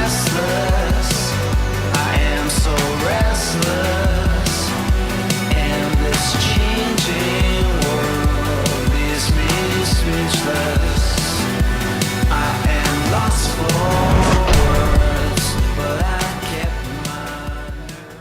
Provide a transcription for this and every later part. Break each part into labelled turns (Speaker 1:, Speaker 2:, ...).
Speaker 1: restless. I am so restless. And this changing world leaves me speechless. I am lost for words, but I kept my nerve.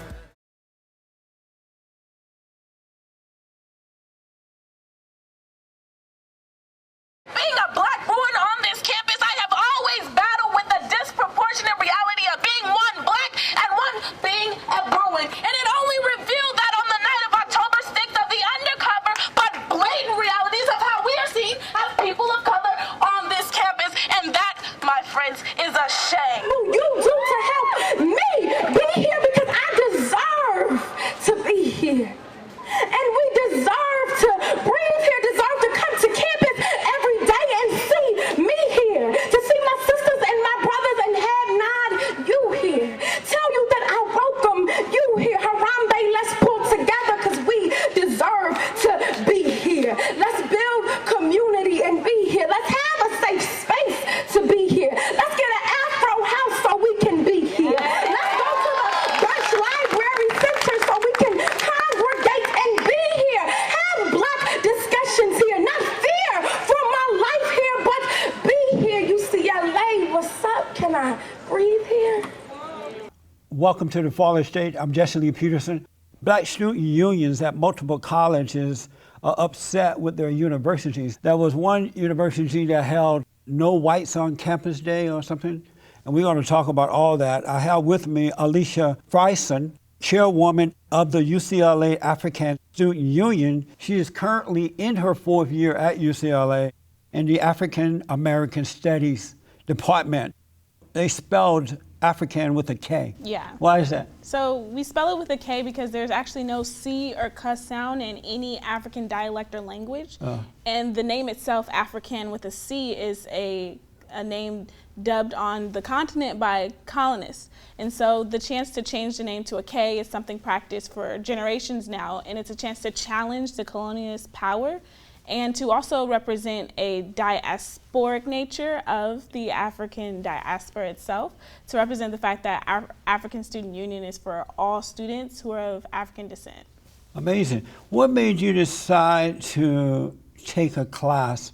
Speaker 2: Being a black boy on this campus, I have always battled with the disproportionate reality of being one black and one being a Bruin. And it only revealed that on the night of October 6th of the undercover but blatant realities of how we are seen as people of color on this campus. And that, my friends, is a shame.
Speaker 3: You do to help me be here because I deserve to be here. And we deserve to breathe here, deserve to come to campus every day and see me here, to see my sisters and my brothers and have not you here. Tell you that I welcome you here. Harambe, let's pull together because we deserve to be here. Let's build community and be here. Let's have a safe space to be here. Let's get an Afro house so we can be here. Let's go to the Bush Library Center so we can congregate and be here. Have black discussions here, not fear for my life here, but be here. UCLA, what's up? Can I breathe here?
Speaker 4: Welcome to the TheFallenState. I'm Jesse Lee Peterson. Black student unions at multiple colleges are upset with their universities. There was one university that held No Whites on Campus Day or something, and we're going to talk about all that. I have with me Alicia Frison, chairwoman of the UCLA Afrikan Student Union. She is currently in her 4th year at UCLA in the African American Studies department. They spelled African with a K.
Speaker 5: Yeah.
Speaker 4: Why is that?
Speaker 5: So we spell it with a K because there's actually no C or cuss sound in any African dialect or language. And the name itself, African with a C, is a name dubbed on the continent by colonists. And so the chance to change the name to a K is something practiced for generations now, and it's a chance to challenge the colonialist power and to also represent a diasporic nature of the African diaspora itself, to represent the fact that our African Student Union is for all students who are of African descent.
Speaker 4: Amazing. What made you decide to take a class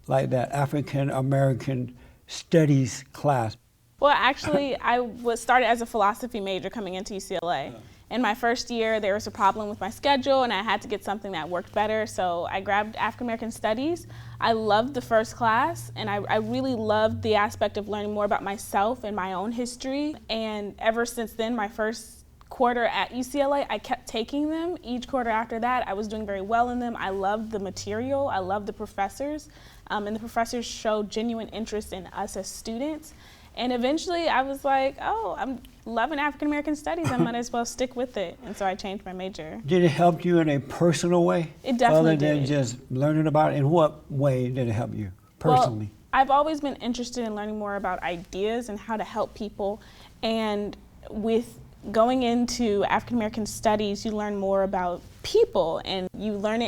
Speaker 4: like that, African American Studies class?
Speaker 5: Well, actually, I was started as a philosophy major coming into UCLA. In my first year, there was a problem with my schedule and I had to get something that worked better, so I grabbed African American Studies. I loved the first class, and I really loved the aspect of learning more about myself and my own history. And ever since then, my first quarter at UCLA, I kept taking them. Each quarter after that, I was doing very well in them. I loved the material, I loved the professors, and the professors showed genuine interest in us as students. And eventually I was like, oh, I'm loving African American Studies, I might as well stick with it. And so I changed my major.
Speaker 4: Did it help you in a personal way?
Speaker 5: It definitely
Speaker 4: did. Other than just learning about it? In what way did it help you personally?
Speaker 5: Well, I've always been interested in learning more about ideas and how to help people. And with going into African American Studies, you learn more about people, and you learn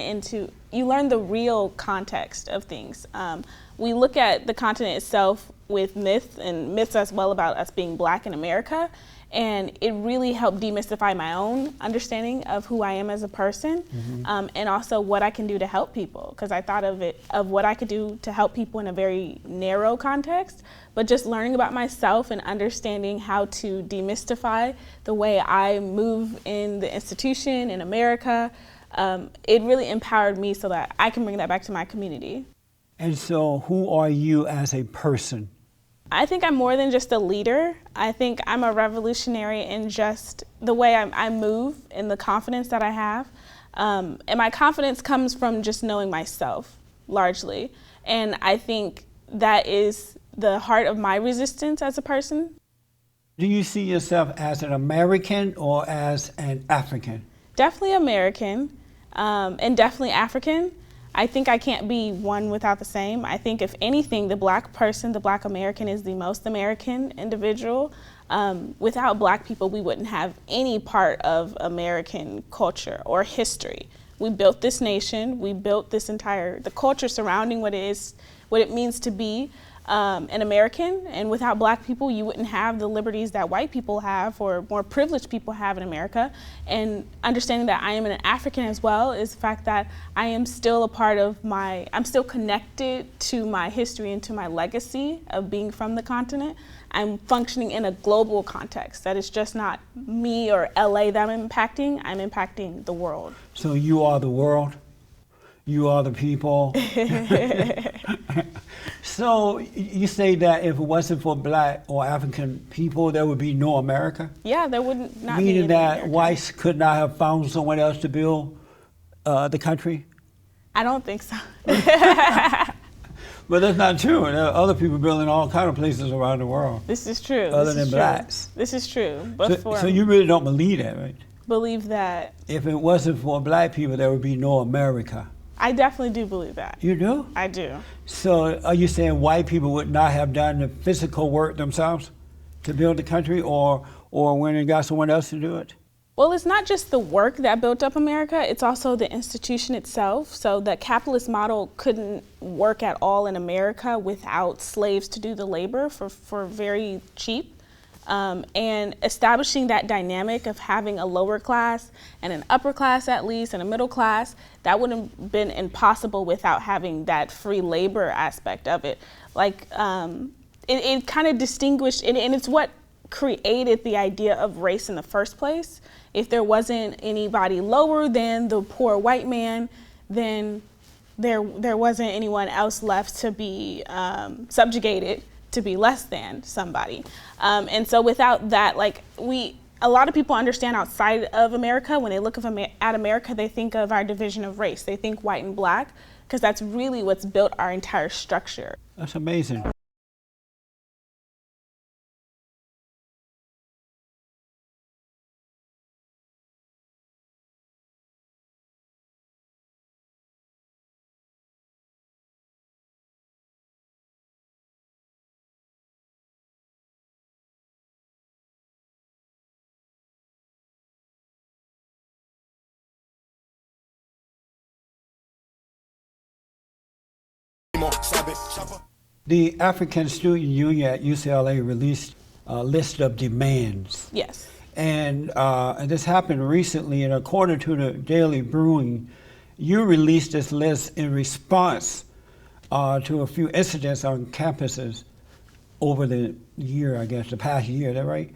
Speaker 5: the real context of things. We look at the continent itself with myth, and myths as well about us being black in America, and it really helped demystify my own understanding of who I am as a person, and also what I can do to help people, because I thought of what I could do to help people in a very narrow context, but just learning about myself and understanding how to demystify the way I move in the institution in America, it really empowered me so that I can bring that back to my community.
Speaker 4: And so who are you as a person?
Speaker 5: I think I'm more than just a leader. I think I'm a revolutionary in just the way I move and the confidence that I have. And my confidence comes from just knowing myself, largely. And I think that is the heart of my resistance as a person.
Speaker 4: Do you see yourself as an American or as an African?
Speaker 5: Definitely American, and definitely African. I think I can't be one without the same. I think if anything, the black person, the black American, is the most American individual. Without black people, we wouldn't have any part of American culture or history. We built this nation, we built this the culture surrounding what it means to be an American, and without black people, you wouldn't have the liberties that white people have or more privileged people have in America. And understanding that I am an African as well is the fact that I am still a part of I'm still connected to my history and to my legacy of being from the continent. I'm functioning in a global context. That is just not me or LA that I'm impacting the world.
Speaker 4: So you are the world? You are the people? So you say that if it wasn't for black or African people, there would be no America?
Speaker 5: Yeah, there wouldn't not be
Speaker 4: Meaning
Speaker 5: any
Speaker 4: that
Speaker 5: America.
Speaker 4: whites could not have found someone else to build the country?
Speaker 5: I don't think so.
Speaker 4: But that's not true. There are other people building all kinds of places around the world.
Speaker 5: This is true.
Speaker 4: Other
Speaker 5: This
Speaker 4: than
Speaker 5: is true.
Speaker 4: blacks.
Speaker 5: This is true. But
Speaker 4: So you really don't believe that, right?
Speaker 5: believe that.
Speaker 4: If it wasn't for black people, there would be no America.
Speaker 5: I definitely do believe that.
Speaker 4: You do?
Speaker 5: I do.
Speaker 4: So are you saying white people would not have done the physical work themselves to build the country, or when they got someone else to do it?
Speaker 5: Well, it's not just the work that built up America, it's also the institution itself. So the capitalist model couldn't work at all in America without slaves to do the labor for very cheap. And establishing that dynamic of having a lower class and an upper class at least and a middle class, that would have been impossible without having that free labor aspect of it. Like it kind of distinguished, and it's what created the idea of race in the first place. If there wasn't anybody lower than the poor white man, then there wasn't anyone else left to be subjugated to be less than somebody. And so without that, like a lot of people understand outside of America, when they look at America, they think of our division of race. They think white and black, because that's really what's built our entire structure.
Speaker 4: That's amazing. The Afrikan Student Union at UCLA released a list of demands.
Speaker 5: Yes.
Speaker 4: And this happened recently, and according to the Daily Brewing, you released this list in response to a few incidents on campuses over the year, I guess, the past year, is that right?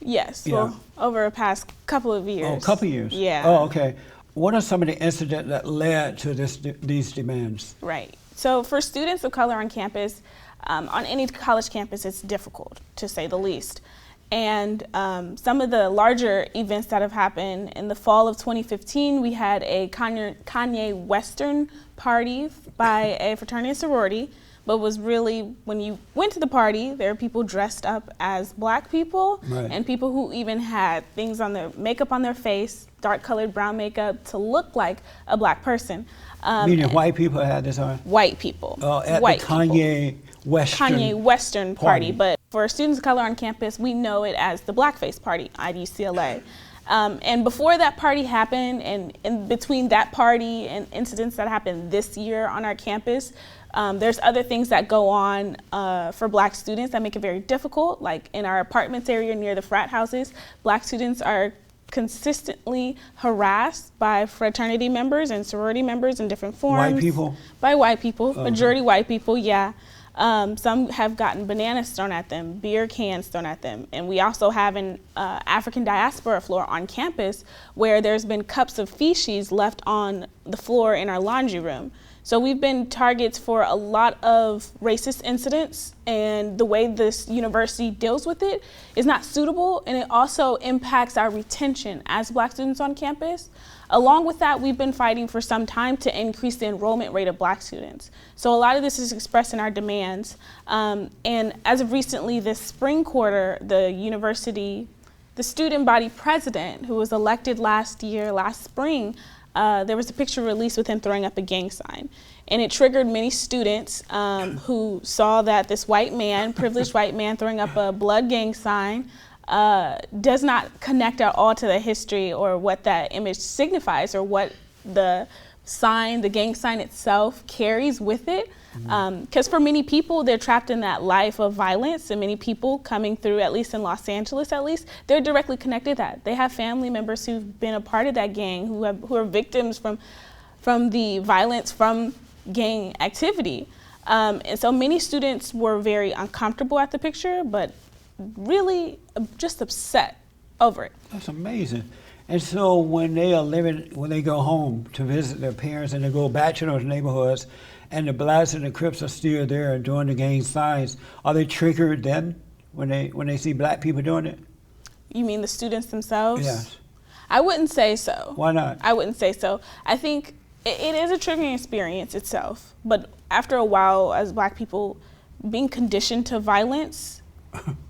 Speaker 5: Yes,
Speaker 4: Yeah.
Speaker 5: well, over a past couple of years.
Speaker 4: Oh, a couple years?
Speaker 5: Yeah.
Speaker 4: Oh, okay. What are some of the incidents that led to these demands?
Speaker 5: Right. So for students of color on campus, on any college campus, it's difficult, to say the least. And some of the larger events that have happened, in the fall of 2015, we had a Kanye Western party by a fraternity and sorority, but was really, when you went to the party, there were people dressed up as black people,
Speaker 4: Right.
Speaker 5: and people who even had things on their makeup on their face, dark colored brown makeup, to look like a black person.
Speaker 4: Meaning white people had this on?
Speaker 5: White people.
Speaker 4: At
Speaker 5: white
Speaker 4: the
Speaker 5: people.
Speaker 4: Kanye
Speaker 5: Western party,
Speaker 4: party.
Speaker 5: but for students of color on campus, we know it as the Blackface Party at UCLA. And before that party happened, and in between that party and incidents that happened this year on our campus, there's other things that go on for black students that make it very difficult. Like in our apartments area near the frat houses, black students are consistently harassed by fraternity members and sorority members in different forms.
Speaker 4: White people?
Speaker 5: By white people, majority white people, yeah. Some have gotten bananas thrown at them, beer cans thrown at them. And we also have an African diaspora floor on campus where there's been cups of feces left on the floor in our laundry room. So we've been targets for a lot of racist incidents, and the way this university deals with it is not suitable, and it also impacts our retention as black students on campus. Along with that, we've been fighting for some time to increase the enrollment rate of black students. So a lot of this is expressed in our demands. And as of recently, this spring quarter, the student body president, who was elected last spring, there was a picture released with him throwing up a gang sign. And it triggered many students who saw that this white man, privileged white man, throwing up a blood gang sign does not connect at all to the history or what that image signifies or what the sign, the gang sign itself, carries with it. Because for many people, they're trapped in that life of violence, and many people coming through, at least in Los Angeles, they're directly connected to that. They have family members who've been a part of that gang, who are victims from the violence from gang activity. And so many students were very uncomfortable at the picture, but really just upset over it.
Speaker 4: That's amazing. And so when they go home to visit their parents and they go back to those neighborhoods and the Bloods and the Crips are still there doing the gang signs, are they triggered then when they see black people doing it?
Speaker 5: You mean the students themselves?
Speaker 4: Yes.
Speaker 5: I wouldn't say so.
Speaker 4: Why not?
Speaker 5: I wouldn't say so. I think it is a triggering experience itself, but after a while, as black people being conditioned to violence,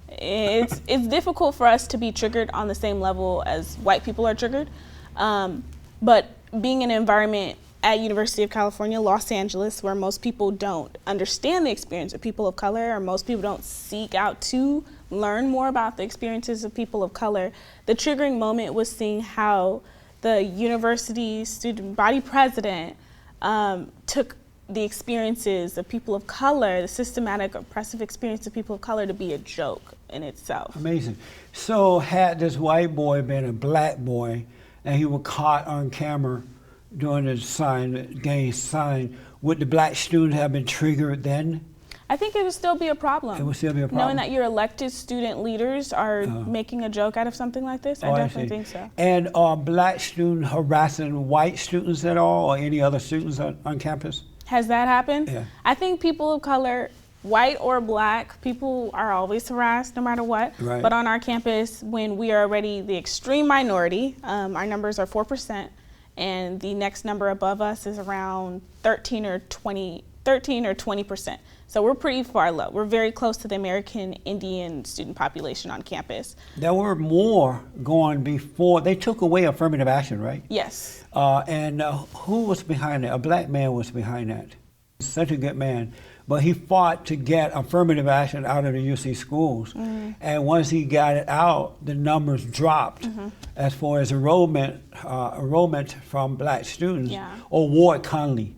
Speaker 5: it's difficult for us to be triggered on the same level as white people are triggered. But being in an environment at University of California, Los Angeles, where most people don't understand the experience of people of color, or most people don't seek out to learn more about the experiences of people of color, the triggering moment was seeing how the university student body president took the experiences of people of color, the systematic oppressive experience of people of color, to be a joke in itself.
Speaker 4: Amazing. So had this white boy been a black boy and he was caught on camera doing the gang sign, would the black student have been triggered then?
Speaker 5: I think it would still be a problem.
Speaker 4: It would still be a problem?
Speaker 5: Knowing that your elected student leaders are making a joke out of something like this, I definitely think so.
Speaker 4: And are black students harassing white students at all, or any other students on campus?
Speaker 5: Has that happened?
Speaker 4: Yeah.
Speaker 5: I think people of color, white or black, people are always harassed no matter what.
Speaker 4: Right.
Speaker 5: But on our campus, when we are already the extreme minority, our numbers are 4%, and the next number above us is around 13 or 20%. So we're pretty far low. We're very close to the American Indian student population on campus.
Speaker 4: There were more going before. They took away affirmative action, right?
Speaker 5: Yes.
Speaker 4: And who was behind that? A black man was behind that. Such a good man. But he fought to get affirmative action out of the UC schools. And once he got it out, the numbers dropped as far as enrollment from black students.
Speaker 5: Yeah.
Speaker 4: Or Ward Conley.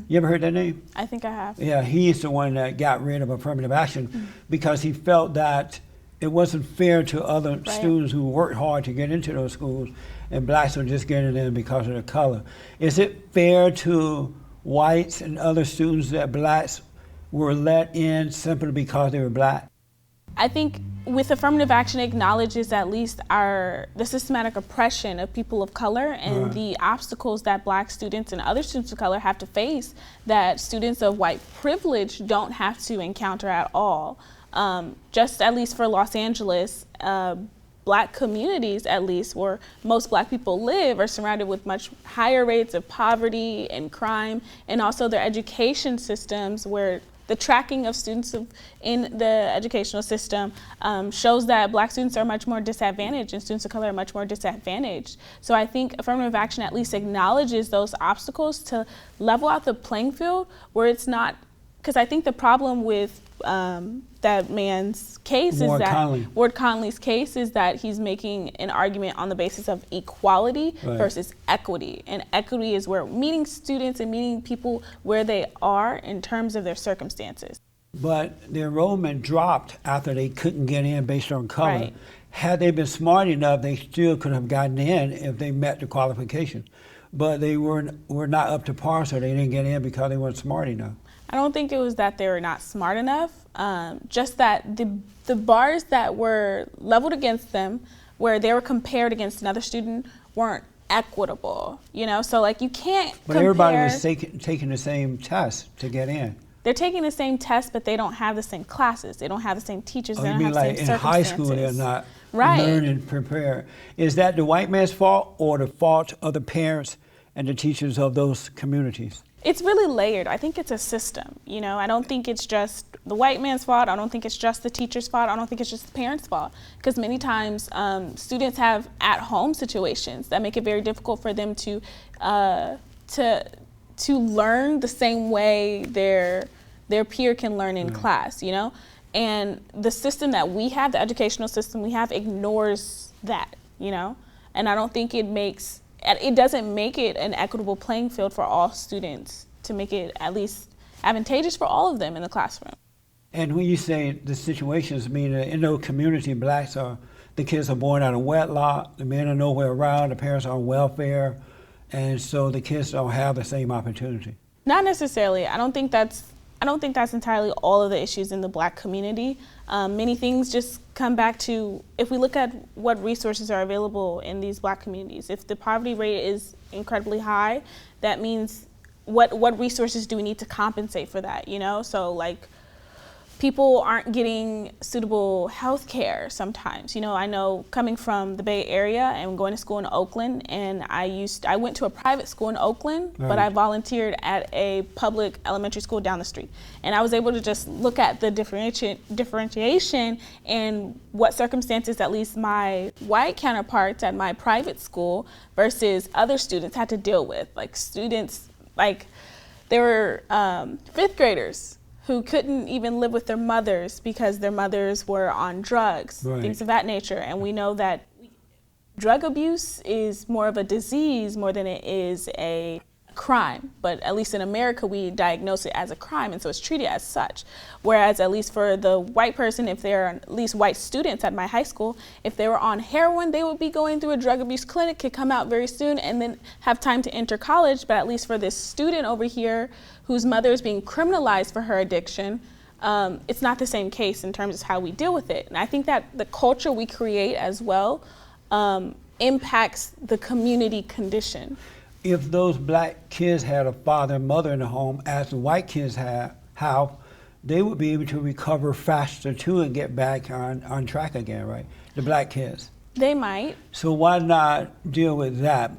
Speaker 4: You ever heard that name?
Speaker 5: I think I have.
Speaker 4: Yeah, he's the one that got rid of affirmative action because he felt that it wasn't fair to other students who worked hard to get into those schools, and blacks were just getting in because of their color. Is it fair to whites and other students that blacks were let in simply because they were black?
Speaker 5: I think with affirmative action acknowledges at least the systematic oppression of people of color and the obstacles that black students and other students of color have to face that students of white privilege don't have to encounter at all. Just at least for Los Angeles, black communities, at least where most black people live, are surrounded with much higher rates of poverty and crime, and also their education systems where the tracking of students in the educational system shows that black students are much more disadvantaged and students of color are much more disadvantaged. So I think affirmative action at least acknowledges those obstacles to level out the playing field where it's not, because I think the problem with that man's case is that Ward Conley's case is that he's making an argument on the basis of equality versus equity. And equity is where meeting students and meeting people where they are in terms of their circumstances.
Speaker 4: But the enrollment dropped after they couldn't get in based on color.
Speaker 5: Right.
Speaker 4: Had they been smart enough, they still could have gotten in if they met the qualifications. But they were not up to par, so they didn't get in because they weren't smart enough.
Speaker 5: I don't think it was that they were not smart enough, just that the bars that were leveled against them, where they were compared against another student, weren't equitable, you know? So like you can't
Speaker 4: But everybody was taking the same test to get in.
Speaker 5: They're taking the same test, but they don't have the same classes. They don't have the same teachers. They
Speaker 4: You
Speaker 5: don't
Speaker 4: mean
Speaker 5: have the
Speaker 4: like
Speaker 5: same
Speaker 4: in high
Speaker 5: circumstances.
Speaker 4: school they're not learning, prepared. Is that the white man's fault or the fault of the parents and the teachers of those communities?
Speaker 5: It's really layered. I think it's a system, you know? I don't think it's just the white man's fault. I don't think it's just the teacher's fault. I don't think it's just the parents' fault. Because many times students have at-home situations that make it very difficult for them to learn the same way their peer can learn in class, you know? And the system that we have, the educational system we have, ignores that, you know? And I don't think it makes it doesn't make it an equitable playing field for all students to make it at least advantageous for all of them in the classroom.
Speaker 4: And when you say the situations, I mean, in those community, the kids are born out of wedlock, the men are nowhere around, the parents are on welfare, and so the kids don't have the same opportunity.
Speaker 5: Not necessarily. I don't think that's entirely all of the issues in the Black community. Many things just come back to, if we look at what resources are available in these Black communities, if the poverty rate is incredibly high, that means what resources do we need to compensate for that, you know? So like, people aren't getting suitable health care sometimes. You know, I know coming from the Bay Area and going to school in Oakland, and I went to a private school in Oakland,
Speaker 4: right.
Speaker 5: but I volunteered at a public elementary school down the street. And I was able to just look at the differentiation and what circumstances at least my white counterparts at my private school versus other students had to deal with. Like students, like there were fifth graders who couldn't even live with their mothers because their mothers were on drugs,
Speaker 4: right.
Speaker 5: things of that nature. And we know that drug abuse is more of a disease more than it is a crime. But at least in America, we diagnose it as a crime, and so it's treated as such. Whereas at least for the white person, if they're at least white students at my high school, if they were on heroin, they would be going through a drug abuse clinic, could come out very soon and then have time to enter college. But at least for this student over here whose mother is being criminalized for her addiction, it's not the same case in terms of how we deal with it. And I think that the culture we create as well impacts the community condition.
Speaker 4: If those Black kids had a father and mother in the home, as the white kids have, they would be able to recover faster too and get back on track again, right? The Black kids.
Speaker 5: They might.
Speaker 4: So why not deal with that?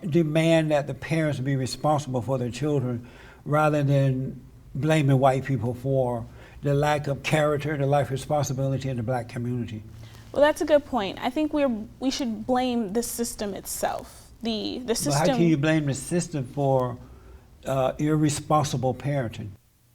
Speaker 4: Demand that the parents be responsible for their children rather than blaming white people for the lack of character, the lack of responsibility in the Black community.
Speaker 5: Well, that's a good point. I think we should blame the system itself. The system.
Speaker 4: Well, how can you blame the system for irresponsible parenting?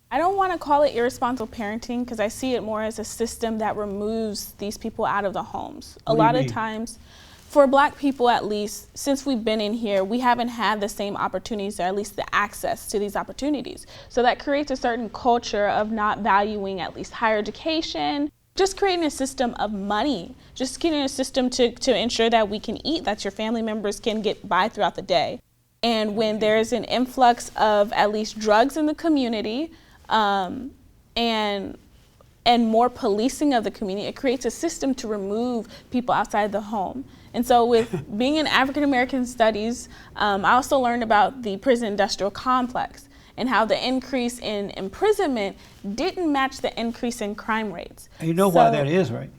Speaker 5: I don't want to call it irresponsible parenting because I see it more as a system that removes these people out of the homes. A lot of times, for Black people at least, since we've been in here, we haven't had the same opportunities, or at least the access to these opportunities. So that creates a certain culture of not valuing at least higher education, just creating a system of money, just creating a system to ensure that we can eat, that your family members can get by throughout the day. And when there's an influx of at least drugs in the community, and more policing of the community, it creates a system to remove people outside the home. And so with being in African American studies, I also learned about the prison industrial complex and how the increase in imprisonment didn't match the increase in crime rates.
Speaker 4: And you know why that is, right?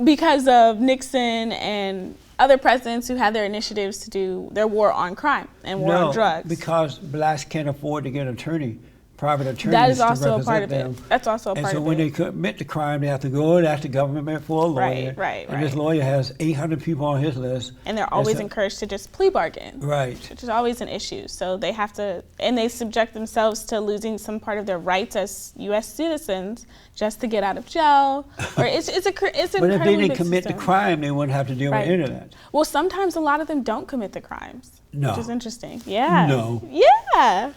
Speaker 5: Because of Nixon and other presidents who had their initiatives to do their war on crime and war on drugs.
Speaker 4: Because Blacks can't afford to get private attorneys to represent them. That is also a part of it.
Speaker 5: That's also a part of it.
Speaker 4: And so when they commit the crime, they have to go and ask the government for a lawyer.
Speaker 5: Right.
Speaker 4: And this lawyer has 800 people on his list.
Speaker 5: And they're always encouraged to just plea bargain.
Speaker 4: Right.
Speaker 5: Which is always an issue. So they have to, and they subject themselves to losing some part of their rights as U.S. citizens just to get out of jail. Or it's
Speaker 4: But if they didn't commit the crime, they wouldn't have to deal with any of that.
Speaker 5: Well, sometimes a lot of them don't commit the crimes.
Speaker 4: No.
Speaker 5: Which is interesting. Yeah.
Speaker 4: No.
Speaker 5: Yeah.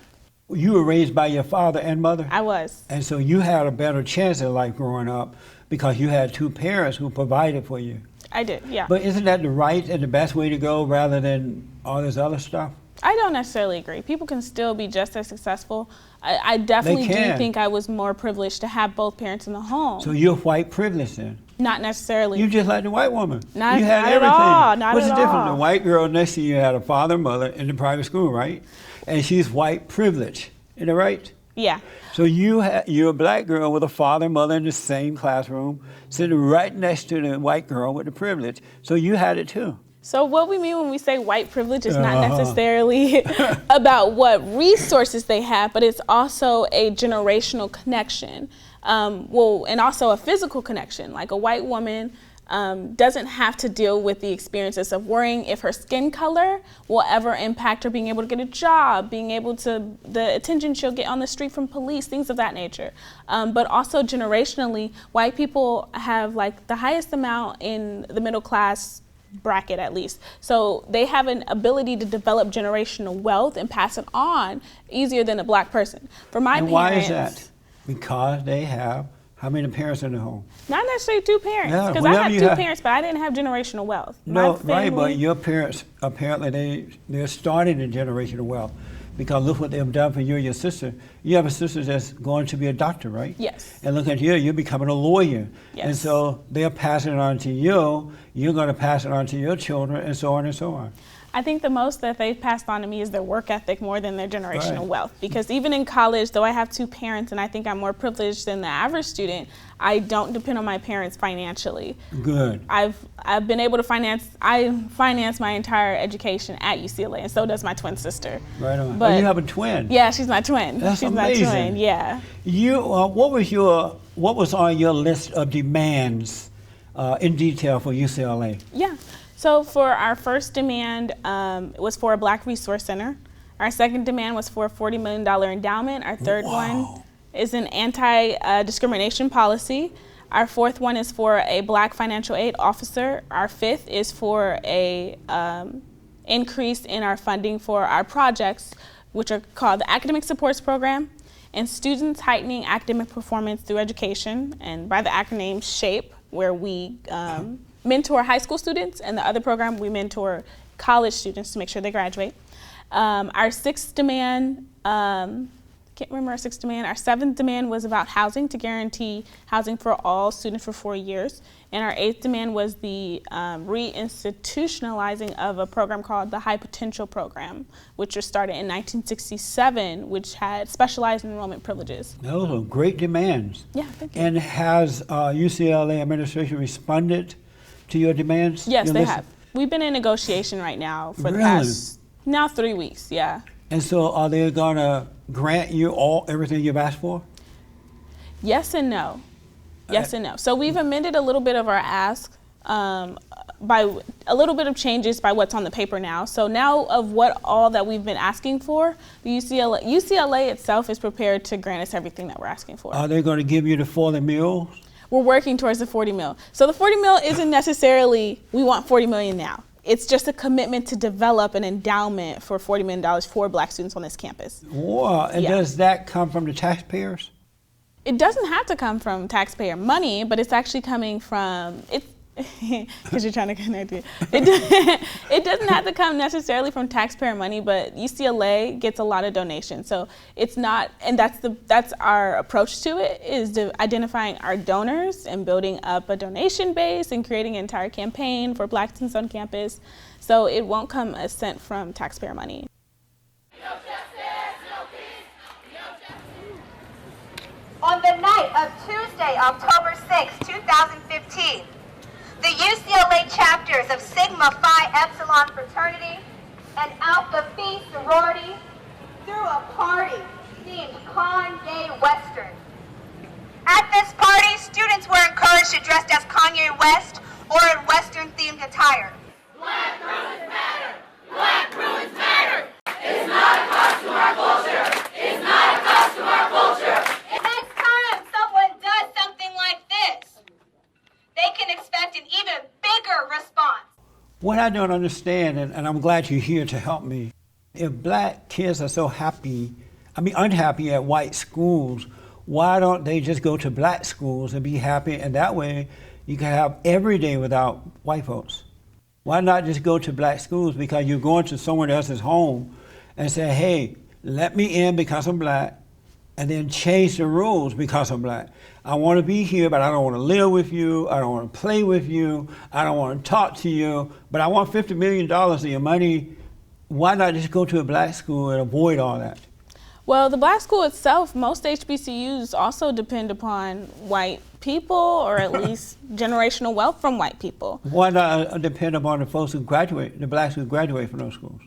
Speaker 4: You were raised by your father and mother?
Speaker 5: I was.
Speaker 4: And so you had a better chance in life growing up because you had two parents who provided for you.
Speaker 5: I did, yeah.
Speaker 4: But isn't that the right and the best way to go rather than all this other stuff?
Speaker 5: I don't necessarily agree. People can still be just as successful. I definitely do think I was more privileged to have both parents in the home.
Speaker 4: So you're white privileged then?
Speaker 5: Not necessarily.
Speaker 4: You just like the white woman.
Speaker 5: You had
Speaker 4: everything.
Speaker 5: At all. Not
Speaker 4: What's
Speaker 5: at
Speaker 4: the difference?
Speaker 5: all.
Speaker 4: The white girl next to you had a father and mother in the private school, right? And she's white privileged. Isn't that right?
Speaker 5: Yeah.
Speaker 4: So you're a Black girl with a father and mother in the same classroom, sitting right next to the white girl with the privilege. So you had it too.
Speaker 5: So what we mean when we say white privilege is not necessarily about what resources they have, but it's also a generational connection. And also a physical connection. Like a white woman doesn't have to deal with the experiences of worrying if her skin color will ever impact her being able to get a job, being able to, the attention she'll get on the street from police, things of that nature. But also generationally, white people have like the highest amount in the middle class bracket at least. So they have an ability to develop generational wealth and pass it on easier than a black person. For my
Speaker 4: and
Speaker 5: parents.
Speaker 4: Why is that? Because they have how many parents in the home?
Speaker 5: Not necessarily two parents,
Speaker 4: Yeah,
Speaker 5: because I have
Speaker 4: whenever you
Speaker 5: two
Speaker 4: have-
Speaker 5: parents, but I didn't have generational wealth.
Speaker 4: No,
Speaker 5: My family,
Speaker 4: right, but your parents, apparently they're starting a generational wealth. Because look what they've done for you and your sister. You have a sister that's going to be a doctor, right?
Speaker 5: Yes.
Speaker 4: And look at you, you're becoming a lawyer.
Speaker 5: Yes.
Speaker 4: And so they're passing it on to you, you're going to pass it on to your children, and so on and so on.
Speaker 5: I think the most that they've passed on to me is their work ethic more than their generational
Speaker 4: Right.
Speaker 5: wealth. Because even in college, though I have two parents and I think I'm more privileged than the average student, I don't depend on my parents financially.
Speaker 4: Good.
Speaker 5: I've been able to finance my entire education at UCLA, and so does my twin sister.
Speaker 4: Right on.
Speaker 5: But
Speaker 4: oh, you have a twin.
Speaker 5: Yeah, she's my twin.
Speaker 4: That's
Speaker 5: she's
Speaker 4: amazing.
Speaker 5: my twin, yeah.
Speaker 4: You, what was on your list of demands in detail for UCLA?
Speaker 5: Yeah. So for our first demand, it was for a Black Resource Center. Our second demand was for a $40 million endowment. Our third one is an anti-discrimination policy. Our fourth one is for a Black financial aid officer. Our fifth is for a increase in our funding for our projects, which are called the Academic Supports Program, and Students Heightening Academic Performance Through Education, and by the acronym SHAPE, where we mentor high school students, and the other program we mentor college students to make sure they graduate. Our sixth demand, can't remember our sixth demand. Our seventh demand was about housing, to guarantee housing for all students for 4 years. And our eighth demand was the reinstitutionalizing of a program called the High Potential Program, which was started in 1967, which had specialized enrollment privileges.
Speaker 4: Those are great demands.
Speaker 5: Yeah, thank you.
Speaker 4: And has UCLA administration responded to your demands?
Speaker 5: Yes,
Speaker 4: Your
Speaker 5: they
Speaker 4: list?
Speaker 5: have. We've been in negotiation right now for the
Speaker 4: Really?
Speaker 5: past, now 3 weeks, yeah.
Speaker 4: And so are they going to grant you everything you've asked for?
Speaker 5: Yes and no. Yes and no. So we've amended a little bit of our ask by a little bit of changes by what's on the paper now. So now of what all that we've been asking for, the UCLA itself is prepared to grant us everything that we're asking for.
Speaker 4: Are they going to give you the 40 meals?
Speaker 5: We're working towards the 40 mil. So the 40 mil isn't necessarily, we want 40 million now. It's just a commitment to develop an endowment for $40 million for Black students on this campus.
Speaker 4: Wow. And
Speaker 5: Yeah.
Speaker 4: does that come from the taxpayers?
Speaker 5: It doesn't have to come from taxpayer money, but it's actually coming from, because you're trying to connect it. It doesn't have to come necessarily from taxpayer money, but UCLA gets a lot of donations. So it's not, and that's our approach to it, is identifying our donors and building up a donation base and creating an entire campaign for Black students on campus. So it won't come a cent from taxpayer money.
Speaker 6: On the night of Tuesday, October 6, 2015, the UCLA chapters of Sigma Phi Epsilon fraternity and Alpha Phi sorority threw a party themed Kanye Western. At this party, students were encouraged to dress as Kanye West or in Western-themed attire.
Speaker 1: Black ruins matter. Black ruins matter. It's not a cost to our culture. It's not a cost to our culture.
Speaker 6: Next time someone does something like this, they can expect an even bigger response.
Speaker 4: What I don't understand, and I'm glad you're here to help me, if Black kids are so unhappy at white schools, why don't they just go to Black schools and be happy, and that way you can have every day without white folks? Why not just go to Black schools? Because you're going to someone else's home and say, hey, let me in because I'm Black, and then change the rules because I'm Black. I want to be here, but I don't want to live with you. I don't want to play with you. I don't want to talk to you, but I want $50 million of your money. Why not just go to a Black school and avoid all that?
Speaker 5: Well, the Black school itself, most HBCUs also depend upon white people, or at least generational wealth from white people.
Speaker 4: Why not depend upon the folks who graduate, the Blacks who graduate from those schools?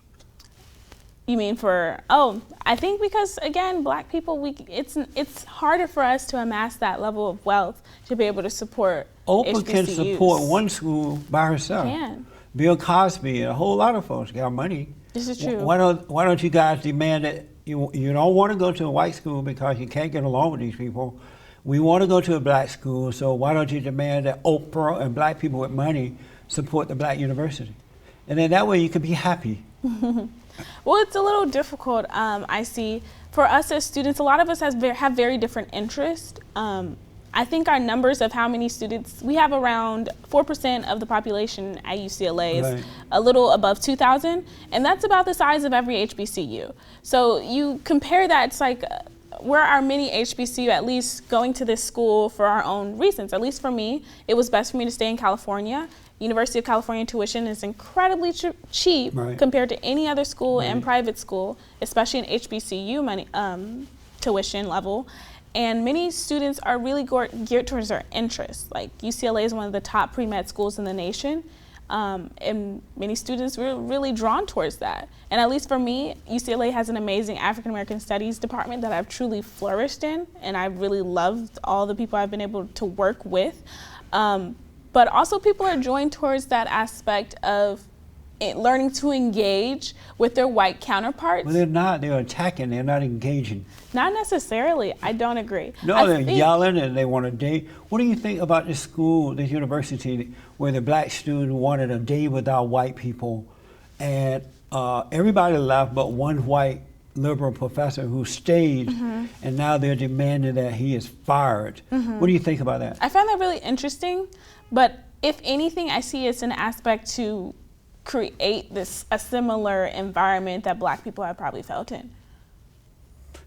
Speaker 5: You mean I think because, again, Black people, it's harder for us to amass that level of wealth to be able to support
Speaker 4: Oprah
Speaker 5: HBCUs.
Speaker 4: can support one school by herself.
Speaker 5: Can.
Speaker 4: Bill Cosby and a whole lot of folks got money.
Speaker 5: This is true.
Speaker 4: Why don't you guys demand that you don't want to go to a white school because you can't get along with these people? We want to go to a Black school, so why don't you demand that Oprah and Black people with money support the black university. And then that way you could be happy.
Speaker 5: Well, it's a little difficult. I see for us as students, a lot of us have very different interests. I think our numbers of how many students, we have around 4% of the population at UCLA is
Speaker 4: Right.
Speaker 5: a little above 2,000, and that's about the size of every HBCU. So you compare that, it's like, where are many HBCU at least going to this school for our own reasons? At least for me, it was best for me to stay in California. University of California tuition is incredibly cheap
Speaker 4: Right.
Speaker 5: compared to any other school and
Speaker 4: Right.
Speaker 5: private school, especially in HBCU money, tuition level. And many students are really geared towards their interests. Like UCLA is one of the top pre-med schools in the nation. And many students were really drawn towards that. And at least for me, UCLA has an amazing African American Studies department that I've truly flourished in, and I've really loved all the people I've been able to work with. But also people are drawn towards that aspect of learning to engage with their white counterparts.
Speaker 4: Well, they're not. They're attacking. They're not engaging.
Speaker 5: Not necessarily. I don't agree.
Speaker 4: No, they're yelling and they want to date. What do you think about this school, this university, where the black student wanted a date with our white people, and everybody left but one white liberal professor who stayed, and now they're demanding that he is fired. What do you think about that?
Speaker 5: I find that really interesting, but if anything, I see it's an aspect to create a similar environment that black people have probably felt in.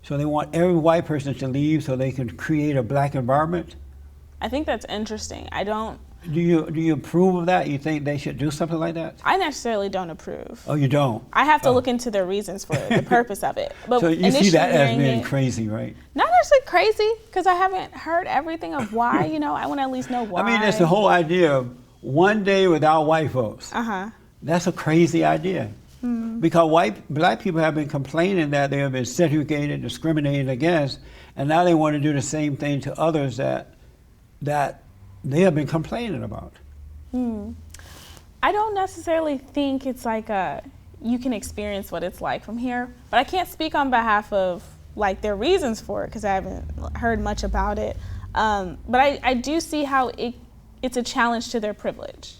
Speaker 4: So they want every white person to leave so they can create a black environment?
Speaker 5: I think that's interesting.
Speaker 4: Do you approve of that? You think they should do something like that?
Speaker 5: I necessarily don't approve.
Speaker 4: Oh, you don't?
Speaker 5: I have to look into the reasons for it, the purpose of it. But
Speaker 4: So you see that as
Speaker 5: hearing
Speaker 4: being
Speaker 5: it,
Speaker 4: crazy, right?
Speaker 5: not actually crazy, because I haven't heard everything of why, I want to at least know why.
Speaker 4: I mean, it's the whole idea of one day without white folks. That's a crazy idea. Because black people have been complaining that they have been segregated, discriminated against, and now they want to do the same thing to others that they have been complaining about.
Speaker 5: I don't necessarily think it's like you can experience what it's like from here, but I can't speak on behalf of like their reasons for it because I haven't heard much about it. But I do see how it's a challenge to their privilege.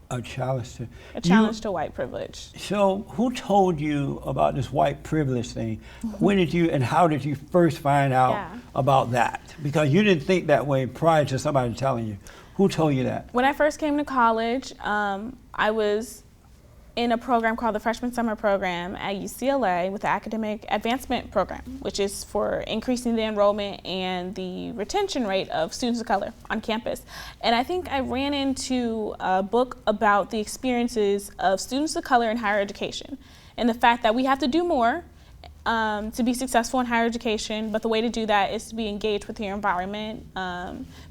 Speaker 4: A challenge to
Speaker 5: to white privilege.
Speaker 4: So who told you about this white privilege thing? When did you and how did you first find out about that? Because you didn't think that way prior to somebody telling you. Who told you that?
Speaker 5: When I first came to college, I was in a program called the Freshman Summer Program at UCLA with the Academic Advancement Program, which is for increasing the enrollment and the retention rate of students of color on campus. And I think I ran into a book about the experiences of students of color in higher education and the fact that we have to do more to be successful in higher education, but the way to do that is to be engaged with your environment,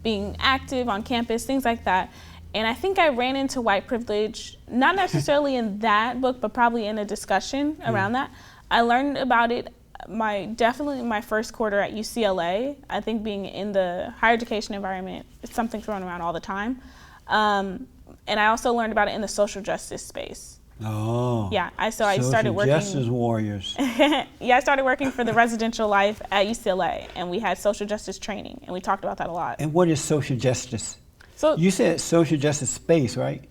Speaker 5: being active on campus, things like that. And I think I ran into white privilege, not necessarily in that book, but probably in a discussion around that. I learned about it definitely in my first quarter at UCLA. I think being in the higher education environment is something thrown around all the time. And I also learned about it in the social justice space.
Speaker 4: Oh.
Speaker 5: Yeah, I started working.
Speaker 4: Justice warriors.
Speaker 5: Yeah, I started working for the residential life at UCLA, and we had social justice training, and we talked about that a lot.
Speaker 4: And what is social justice?
Speaker 5: So
Speaker 4: you said social justice space, right?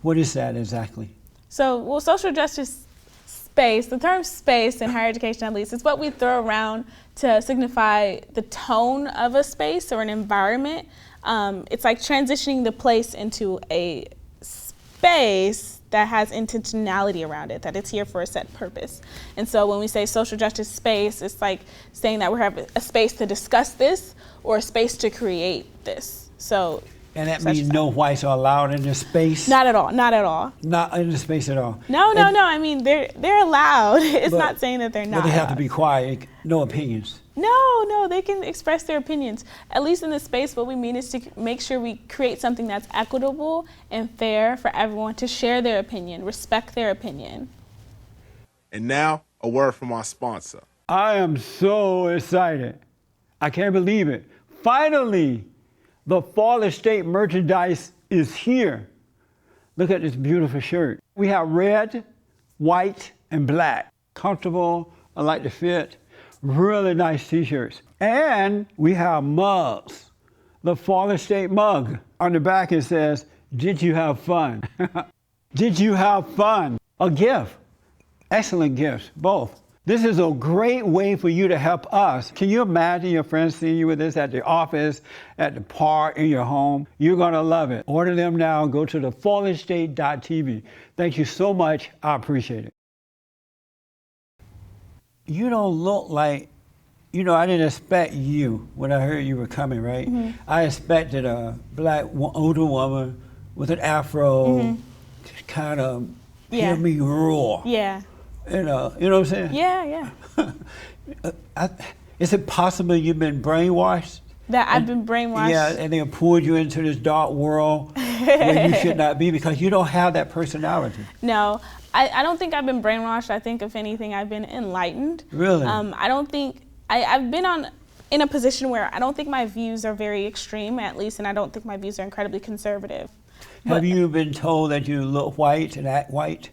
Speaker 4: What is that exactly?
Speaker 5: So, social justice space, the term space in higher education at least, is what we throw around to signify the tone of a space or an environment. It's like transitioning the place into a space that has intentionality around it, that it's here for a set purpose. And so when we say social justice space, it's like saying that we have a space to discuss this or a space to create this. So.
Speaker 4: And that means no whites are allowed in this space?
Speaker 5: Not at all, not at all.
Speaker 4: Not in the space at all?
Speaker 5: No, I mean, they're allowed. It's not saying that they're not.
Speaker 4: But they have
Speaker 5: allowed.
Speaker 4: to be quiet, no opinions.
Speaker 5: No, they can express their opinions. At least in the space, what we mean is to make sure we create something that's equitable and fair for everyone to share their opinion, respect their opinion.
Speaker 7: And now, a word from our sponsor.
Speaker 4: I am so excited. I can't believe it. Finally, the TheFallenState merchandise is here. Look at this beautiful shirt. We have red, white, and black. Comfortable, I like the fit. Really nice t-shirts. And we have mugs. The TheFallenState mug. On the back it says, Did you have fun? Did you have fun? A gift. Excellent gifts, both. This is a great way for you to help us. Can you imagine your friends seeing you with this at the office, at the park, in your home? You're going to love it. Order them now. Go to TheFallenState.tv. Thank you so much. I appreciate it. You don't look like, you know, I didn't expect you when I heard you were coming, right? Mm-hmm. I expected a black older woman with an afro to kind of hear me roar.
Speaker 5: Yeah.
Speaker 4: You know what I'm saying?
Speaker 5: Yeah, yeah.
Speaker 4: Is it possible you've been brainwashed?
Speaker 5: That I've been brainwashed?
Speaker 4: Yeah, and they pulled you into this dark world where you should not be because you don't have that personality.
Speaker 5: No, I don't think I've been brainwashed. I think, if anything, I've been enlightened.
Speaker 4: Really?
Speaker 5: I don't think, I've been in a position where I don't think my views are very extreme, at least, and I don't think my views are incredibly conservative.
Speaker 4: Have you been told that you look white and act white?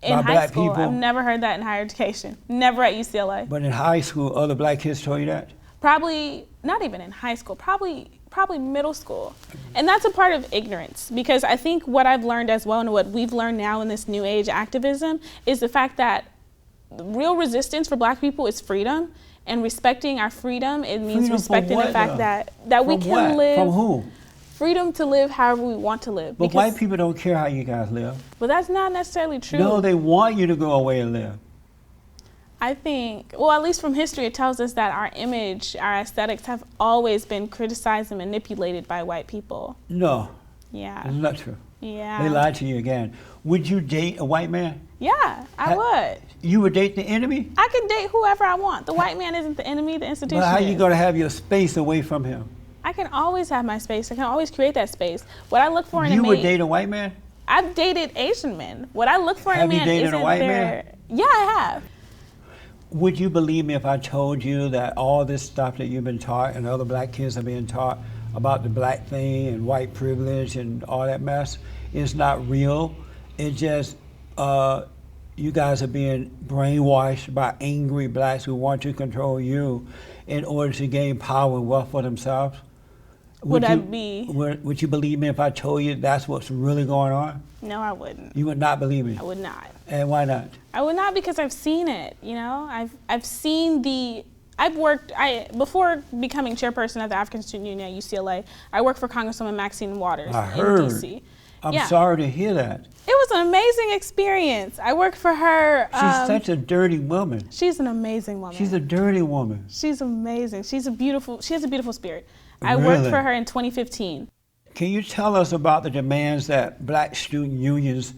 Speaker 5: In high school, I've never heard that in higher education. Never at UCLA.
Speaker 4: But in high school, other black kids told you that?
Speaker 5: Probably, not even in high school, probably middle school. And that's a part of ignorance, because I think what I've learned as well, and what we've learned now in this new age activism, is the fact that the real resistance for black people is freedom. And respecting our freedom, it means
Speaker 4: freedom
Speaker 5: respecting the fact that we can
Speaker 4: what?
Speaker 5: live.
Speaker 4: From who?
Speaker 5: Freedom to live however we want to live.
Speaker 4: But white people don't care how you guys live.
Speaker 5: But that's not necessarily true.
Speaker 4: No, they want you to go away and live.
Speaker 5: I think, well, at least from history, it tells us that our image, our aesthetics have always been criticized and manipulated by white people.
Speaker 4: No.
Speaker 5: Yeah.
Speaker 4: It's not true.
Speaker 5: Yeah.
Speaker 4: They lied to you again. Would you date a white man?
Speaker 5: Yeah, I would.
Speaker 4: You would date the enemy?
Speaker 5: I could date whoever I want. The white man isn't the enemy, the institution
Speaker 4: But how are you
Speaker 5: is.
Speaker 4: going to have your space away from him?
Speaker 5: I can always have my space. I can always create that space. What I look for in a mate...
Speaker 4: You would date a white man?
Speaker 5: I've dated Asian men. What I look for in a man isn't
Speaker 4: Have you dated a white man?
Speaker 5: Yeah, I have.
Speaker 4: Would you believe me if I told you that all this stuff that you've been taught and other black kids are being taught about the black thing and white privilege and all that mess is not real? It's just you guys are being brainwashed by angry blacks who want to control you in order to gain power and wealth for themselves? Would you believe me if I told you that's what's really going on?
Speaker 5: No, I wouldn't.
Speaker 4: You would not believe me?
Speaker 5: I would not.
Speaker 4: And why not?
Speaker 5: I would not, because I've seen it, you know? I've seen before becoming chairperson of the Afrikan Student Union at UCLA, I worked for Congresswoman Maxine Waters in D.C.
Speaker 4: I'm sorry to hear that.
Speaker 5: It was an amazing experience. I worked for her.
Speaker 4: She's such a dirty woman.
Speaker 5: She's an amazing woman.
Speaker 4: She's a dirty woman.
Speaker 5: She's amazing. She has a beautiful spirit. I worked for her in 2015.
Speaker 4: Can you tell us about the demands that black student unions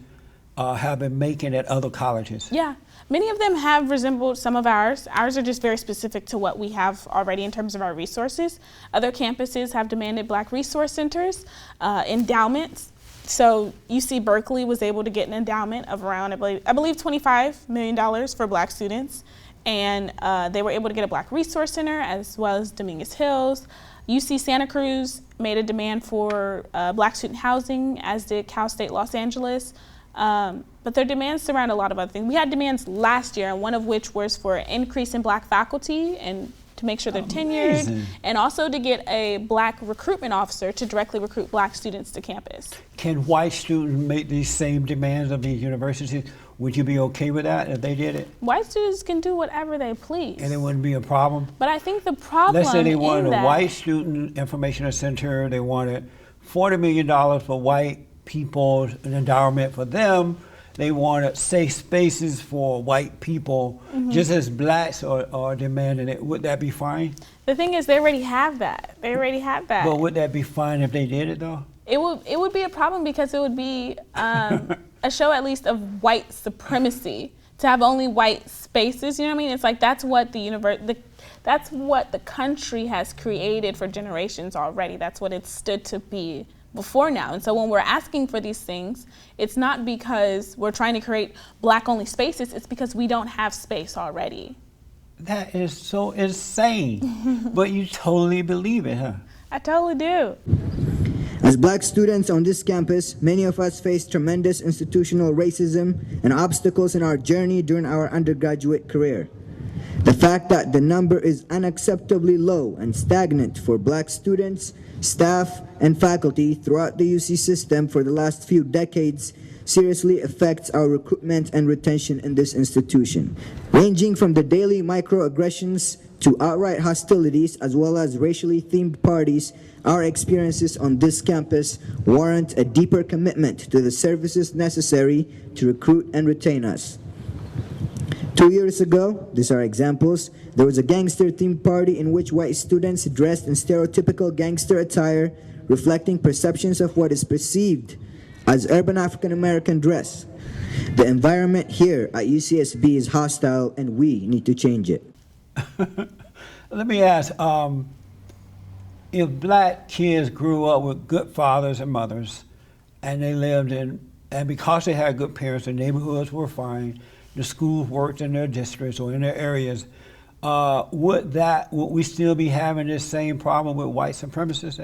Speaker 4: have been making at other colleges?
Speaker 5: Yeah, many of them have resembled some of ours. Ours are just very specific to what we have already in terms of our resources. Other campuses have demanded black resource centers, endowments. So UC Berkeley was able to get an endowment of around, I believe $25 million for black students. And they were able to get a black resource center as well as Dominguez Hills. UC Santa Cruz made a demand for black student housing, as did Cal State Los Angeles. But their demands surround a lot of other things. We had demands last year, and one of which was for an increase in black faculty and to make sure they're tenured, and also to get a black recruitment officer to directly recruit black students to campus.
Speaker 4: Can white students make these same demands of these universities? Would you be okay with that if they did it?
Speaker 5: White students can do whatever they please.
Speaker 4: And it wouldn't be a problem?
Speaker 5: But I think the problem
Speaker 4: Let's say they wanted
Speaker 5: a
Speaker 4: white student information center, they wanted $40 million for white people, an endowment for them. They wanted safe spaces for white people, just as blacks are demanding it. Would that be fine?
Speaker 5: The thing is, they already have that.
Speaker 4: But would that be fine if they did it, though?
Speaker 5: It would be a problem, because it would be a show, at least, of white supremacy, to have only white spaces. You know what I mean? It's like that's what that's what the country has created for generations already. That's what it stood to be before now. And so when we're asking for these things, it's not because we're trying to create black-only spaces, it's because we don't have space already.
Speaker 4: That is so insane. But you totally believe it, huh?
Speaker 5: I totally do.
Speaker 8: As black students on this campus, many of us face tremendous institutional racism and obstacles in our journey during our undergraduate career. The fact that the number is unacceptably low and stagnant for black students, staff, and faculty throughout the UC system for the last few decades seriously affects our recruitment and retention in this institution. Ranging from the daily microaggressions to outright hostilities as well as racially themed parties, our experiences on this campus warrant a deeper commitment to the services necessary to recruit and retain us. 2 years ago, these are examples, there was a gangster-themed party in which white students dressed in stereotypical gangster attire, reflecting perceptions of what is perceived as urban African American dress. The environment here at UCSB is hostile and we need to change it.
Speaker 4: Let me ask, if black kids grew up with good fathers and mothers, and they lived in, and because they had good parents, the neighborhoods were fine, the schools worked in their districts or in their areas, would we still be having this same problem with white supremacists,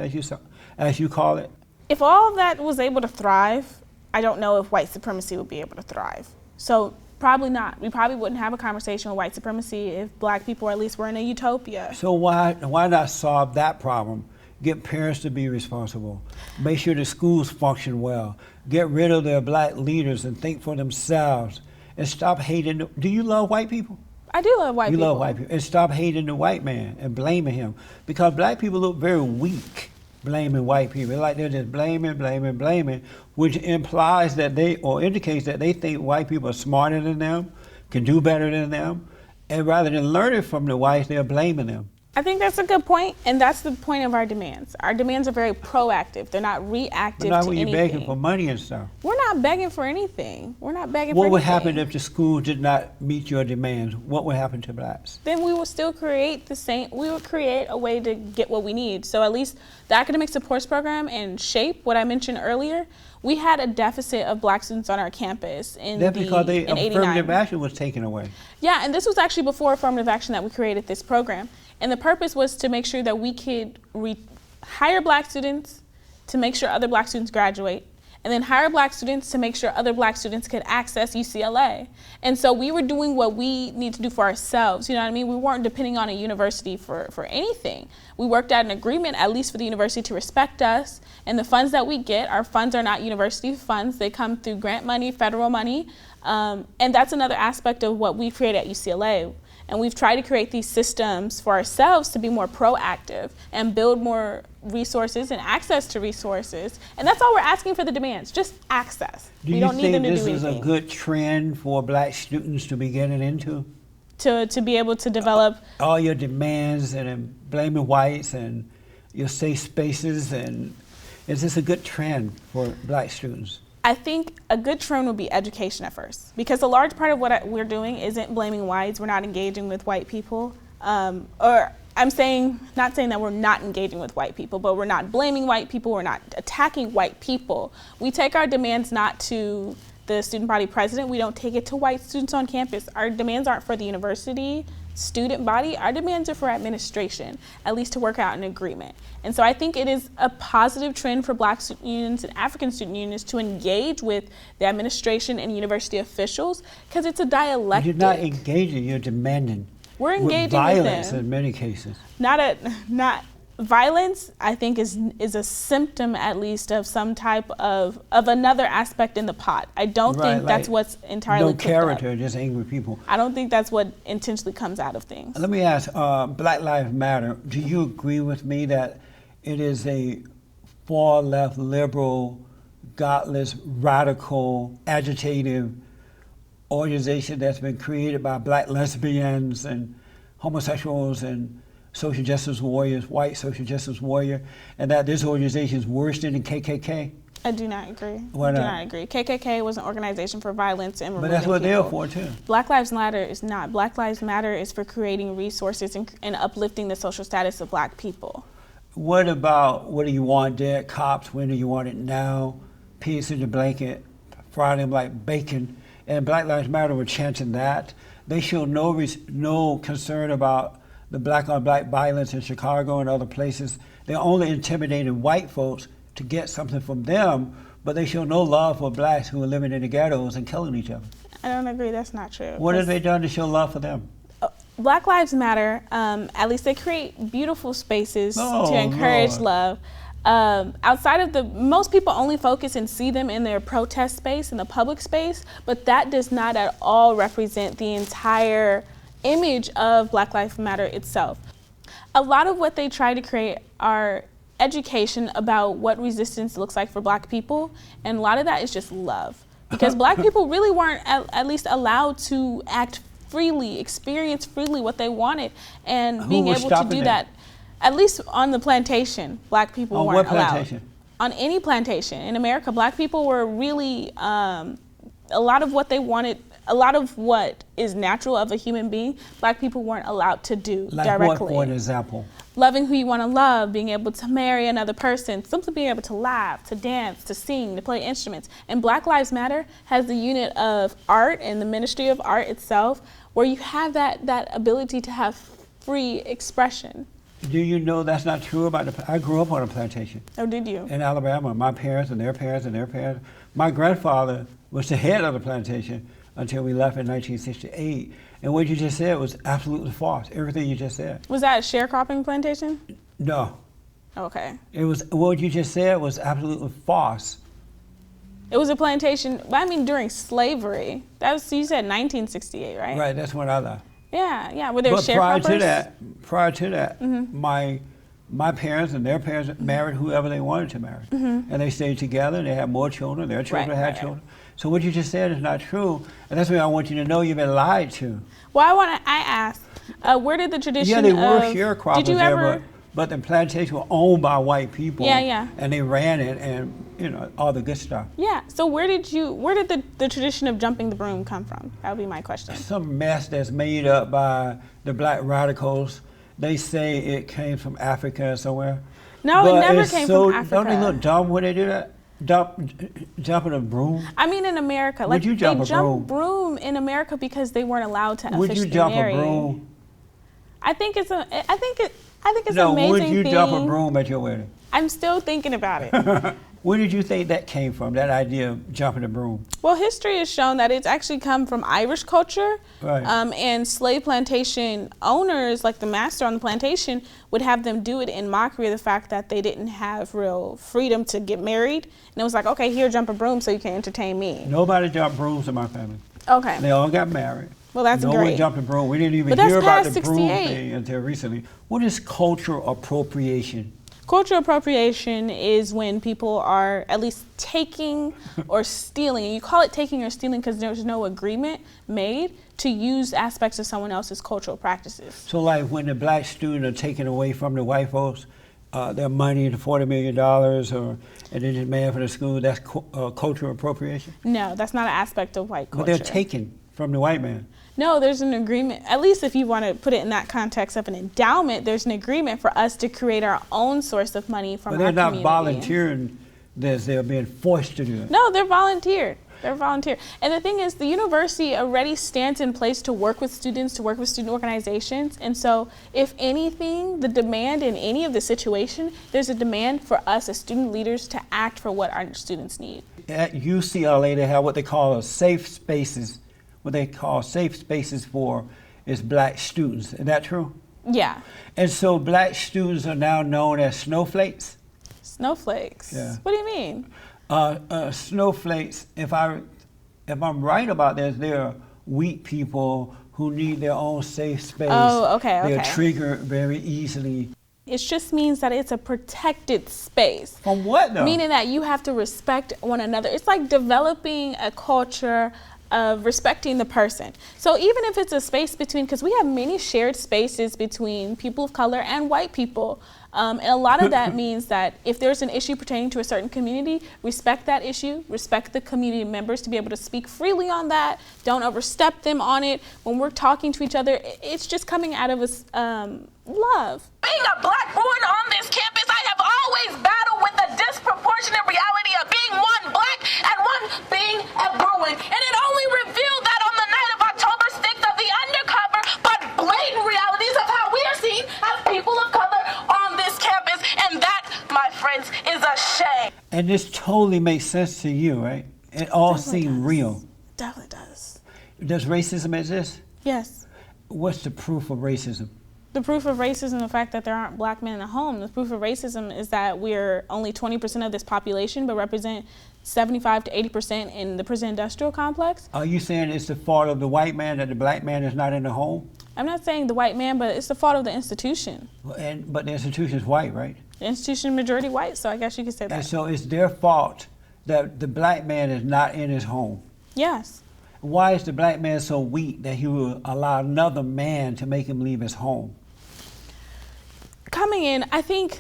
Speaker 4: as you call it?
Speaker 5: If all of that was able to thrive, I don't know if white supremacy would be able to thrive. So probably not. We probably wouldn't have a conversation with white supremacy if black people at least were in a utopia.
Speaker 4: So why not solve that problem? Get parents to be responsible. Make sure the schools function well. Get rid of their black leaders and think for themselves. And stop hating. Do you love white people?
Speaker 5: I do love white people.
Speaker 4: You love white people. And stop hating the white man and blaming him. Because black people look very weak blaming white people. Like they're just blaming, which implies that or indicates that they think white people are smarter than them, can do better than them, and rather than learning from the whites, they're blaming them.
Speaker 5: I think that's a good point, and that's the point of our demands. Our demands are very proactive. They're not reactive
Speaker 4: but not
Speaker 5: to
Speaker 4: when
Speaker 5: anything.
Speaker 4: You're begging for money and stuff.
Speaker 5: We're not begging for anything. We're not begging for anything.
Speaker 4: What would happen if the school did not meet your demands? What would happen to blacks?
Speaker 5: Then we will still create we will create a way to get what we need. So at least the academic supports program and SHAPE, what I mentioned earlier, we had a deficit of black students on our campus in
Speaker 4: That's because
Speaker 5: in
Speaker 4: affirmative action was taken away.
Speaker 5: Yeah, and this was actually before affirmative action that we created this program. And the purpose was to make sure that we could hire black students to make sure other black students graduate, and then hire black students to make sure other black students could access UCLA. And so we were doing what we need to do for ourselves, you know what I mean? We weren't depending on a university for anything. We worked out an agreement, at least for the university, to respect us, and the funds that we get, our funds are not university funds, they come through grant money, federal money, and that's another aspect of what we create at UCLA. And we've tried to create these systems for ourselves to be more proactive and build more resources and access to resources. And that's all we're asking for the demands, just access. We don't need them to do anything.
Speaker 4: Do you think this is a good trend for black students to be getting into?
Speaker 5: To be able to develop
Speaker 4: all your demands and blaming whites and your safe spaces, and is this a good trend for black students?
Speaker 5: I think a good trend would be education at first, because a large part of what we're doing isn't blaming whites. We're not engaging with white people, or I'm not saying that we're not engaging with white people, but we're not blaming white people. We're not attacking white people. We take our demands not to the student body president. We don't take it to white students on campus. Our demands aren't for the university student body. Our demands are for administration, at least to work out an agreement. And so I think it is a positive trend for black student unions and African student unions to engage with the administration and university officials, because it's a dialectic.
Speaker 4: You're not engaging, you're demanding.
Speaker 5: We're engaging
Speaker 4: with violence
Speaker 5: with them.
Speaker 4: In many cases.
Speaker 5: Violence, I think, is a symptom, at least, of some type of another aspect in the pot. I don't think that's what's entirely
Speaker 4: no character, just angry people.
Speaker 5: I don't think that's what intentionally comes out of things.
Speaker 4: Let me ask, Black Lives Matter, do you agree with me that it is a far left, liberal, godless, radical, agitative organization that's been created by black lesbians and homosexuals and social justice warriors, white social justice warrior, and that this organization is worse than the KKK?
Speaker 5: I do not agree.
Speaker 4: Why not?
Speaker 5: I do not agree. KKK was an organization for violence and removing
Speaker 4: But that's what
Speaker 5: people.
Speaker 4: they're for too.
Speaker 5: Black Lives Matter is not. Black Lives Matter is for creating resources and uplifting the social status of black people.
Speaker 4: What about, what do you want, dead cops? When do you want it now? Pigs in the blanket, fry them like bacon. And Black Lives Matter were chanting that. They show no concern about the black on black violence in Chicago and other places. They're only intimidating white folks to get something from them, but they show no love for blacks who are living in the ghettos and killing each other.
Speaker 5: I don't agree, that's not true.
Speaker 4: What have they done to show love for them?
Speaker 5: Black Lives Matter, at least they create beautiful spaces to encourage love. Outside of most people only focus and see them in their protest space, in the public space, but that does not at all represent the entire image of Black Lives Matter itself. A lot of what they try to create are education about what resistance looks like for Black people, and a lot of that is just love. Because Black people really weren't at least allowed to act freely, experience freely what they wanted, and being able to do that. At least on the plantation, Black people weren't allowed. On what plantation? On any plantation in America, Black people were really, a lot of what they wanted, a lot of what is natural of a human being, Black people weren't allowed to do directly.
Speaker 4: Like what, for an example?
Speaker 5: Loving who you want to love, being able to marry another person, simply being able to laugh, to dance, to sing, to play instruments. And Black Lives Matter has the unit of art and the Ministry of Art itself, where you have that ability to have free expression.
Speaker 4: Do you know that's not true about I grew up on a plantation.
Speaker 5: Oh, did you?
Speaker 4: In Alabama. My parents and their parents and their parents. My grandfather was the head of the plantation until we left in 1968. And what you just said was absolutely false. Everything you just said.
Speaker 5: Was that a sharecropping plantation?
Speaker 4: No.
Speaker 5: Okay.
Speaker 4: It was, what you just said was absolutely false.
Speaker 5: It was a plantation, I mean, during slavery. That was, you said 1968, right?
Speaker 4: Right, that's when I left.
Speaker 5: Yeah. Were there
Speaker 4: but
Speaker 5: sharecroppers?
Speaker 4: prior to that, my parents and their parents married whoever they wanted to marry. And they stayed together, and they had more children, their children had children. So what you just said is not true, and that's why I want you to know you've been lied to.
Speaker 5: Well, I asked, where did the tradition
Speaker 4: they were sharecroppers
Speaker 5: there,
Speaker 4: but the plantation were owned by white people.
Speaker 5: Yeah.
Speaker 4: And they ran it, and you know, all the good stuff.
Speaker 5: Yeah, so where did the tradition of jumping the broom come from? That would be my question.
Speaker 4: Some mess that's made up by the black radicals. They say it came from Africa somewhere.
Speaker 5: No,
Speaker 4: but
Speaker 5: it never came from Africa.
Speaker 4: Don't they look dumb when they do that? Jumping a broom?
Speaker 5: I mean, in America,
Speaker 4: Would you jump
Speaker 5: they
Speaker 4: a
Speaker 5: jump broom in America because they weren't allowed to
Speaker 4: Would
Speaker 5: officially
Speaker 4: you jump
Speaker 5: marry.
Speaker 4: a broom?
Speaker 5: I think it's an amazing thing.
Speaker 4: Would you jump a broom at your wedding?
Speaker 5: I'm still thinking about it.
Speaker 4: Where did you think that came from, that idea of jumping a broom?
Speaker 5: Well, history has shown that it's actually come from Irish culture.
Speaker 4: Right.
Speaker 5: And slave plantation owners, like the master on the plantation, would have them do it in mockery of the fact that they didn't have real freedom to get married. And it was like, okay, here, jump a broom so you can entertain me.
Speaker 4: Nobody jumped brooms in my family.
Speaker 5: Okay.
Speaker 4: They all got married.
Speaker 5: Well, that's
Speaker 4: great. No one jumped a broom. We didn't even hear about the broom thing until recently. What is cultural appropriation?
Speaker 5: Cultural appropriation is when people are at least taking or stealing. And you call it taking or stealing because there's no agreement made to use aspects of someone else's cultural practices.
Speaker 4: So like when the black students are taking away from the white folks their money, the $40 million, and they just made for the school, that's cultural appropriation?
Speaker 5: No, that's not an aspect of white culture.
Speaker 4: But they're taken from the white man.
Speaker 5: No, there's an agreement, at least if you want to put it in that context of an endowment, there's an agreement for us to create our own source of money from our community.
Speaker 4: But they're not volunteering this, they're being forced to do it.
Speaker 5: No, they're volunteered. They're volunteer. And the thing is, the university already stands in place to work with students, to work with student organizations. And so if anything, the demand in any of the situation, there's a demand for us as student leaders to act for what our students need.
Speaker 4: At UCLA, they have what they call safe spaces. What they call safe spaces for is black students. Is that true?
Speaker 5: Yeah.
Speaker 4: And so black students are now known as snowflakes?
Speaker 5: Snowflakes?
Speaker 4: Yeah.
Speaker 5: What do you mean?
Speaker 4: Snowflakes, if I'm right about this, they're weak people who need their own safe space.
Speaker 5: Oh, okay.
Speaker 4: They're triggered very easily.
Speaker 5: It just means that it's a protected space.
Speaker 4: From what though?
Speaker 5: Meaning that you have to respect one another. It's like developing a culture of respecting the person. So even if it's a space between, because we have many shared spaces between people of color and white people, and a lot of that means that if there's an issue pertaining to a certain community, respect that issue, respect the community members to be able to speak freely on that, don't overstep them on it. When we're talking to each other, it's just coming out of us love.
Speaker 2: Being a black woman on this campus, I have always battled with the disproportionate reality of being one black and one being a Bruin. And it only revealed that on the night of October 6th of the undercover but blatant realities of how we are seen as people of color on this campus. And that, my friends, is a shame.
Speaker 4: And this totally makes sense to you, right? It all seems real.
Speaker 5: Definitely does.
Speaker 4: Does racism exist?
Speaker 5: Yes.
Speaker 4: what's the proof of racism?
Speaker 5: The proof of racism, the fact that there aren't black men in the home. The proof of racism is that we're only 20% of this population, but represent 75 to 80% in the prison industrial complex.
Speaker 4: Are you saying it's the fault of the white man that the black man is not in the home?
Speaker 5: I'm not saying the white man, but it's the fault of the institution.
Speaker 4: But the institution is white, right?
Speaker 5: The institution majority white, so I guess you could say that.
Speaker 4: And so it's their fault that the black man is not in his home.
Speaker 5: Yes.
Speaker 4: Why is the black man so weak that he will allow another man to make him leave his home?
Speaker 5: Coming in, I think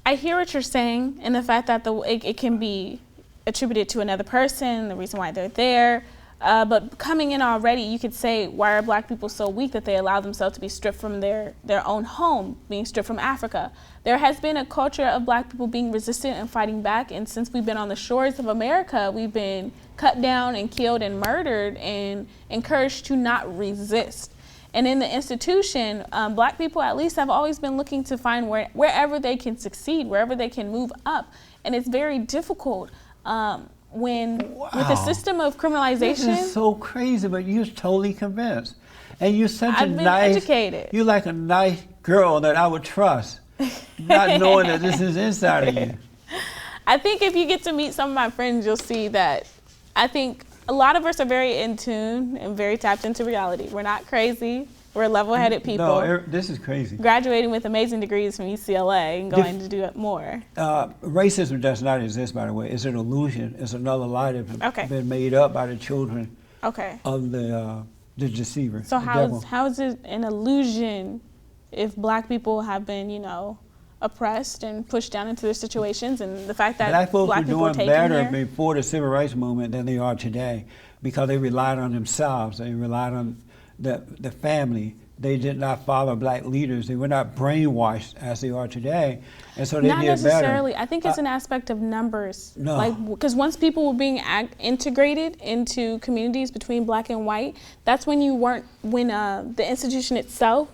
Speaker 5: I hear what you're saying, and the fact that it can be attributed to another person, the reason why they're there. But coming in already, you could say, why are black people so weak that they allow themselves to be stripped from their own home, being stripped from Africa? There has been a culture of black people being resistant and fighting back, and since we've been on the shores of America, we've been cut down and killed and murdered and encouraged to not resist. And in the institution, black people at least have always been looking to find wherever they can succeed, wherever they can move up. And it's very difficult when with the system of criminalization.
Speaker 4: This is so crazy, but you're totally convinced. And you're such
Speaker 5: I've been educated.
Speaker 4: You're like a nice girl that I would trust, not knowing that this is inside of you.
Speaker 5: I think if you get to meet some of my friends, you'll see that I think a lot of us are very in tune and very tapped into reality. We're not crazy. We're level-headed people.
Speaker 4: No, this is crazy.
Speaker 5: Graduating with amazing degrees from UCLA and going to do it more.
Speaker 4: Racism does not exist, by the way. It's an illusion. It's another lie that's been made up by the children of the deceiver.
Speaker 5: So how is it an illusion if black people have been, oppressed and pushed down into their situations, and the fact that
Speaker 4: black folks
Speaker 5: black
Speaker 4: were
Speaker 5: people
Speaker 4: doing
Speaker 5: are taken
Speaker 4: better
Speaker 5: here?
Speaker 4: before the civil rights movement than they are today, because they relied on themselves. They relied on the family. They did not follow black leaders. They were not brainwashed as they are today, and so they
Speaker 5: not
Speaker 4: did better.
Speaker 5: Not necessarily. I think it's an aspect of numbers.
Speaker 4: No.
Speaker 5: Because once people were being integrated into communities between black and white, that's when the institution itself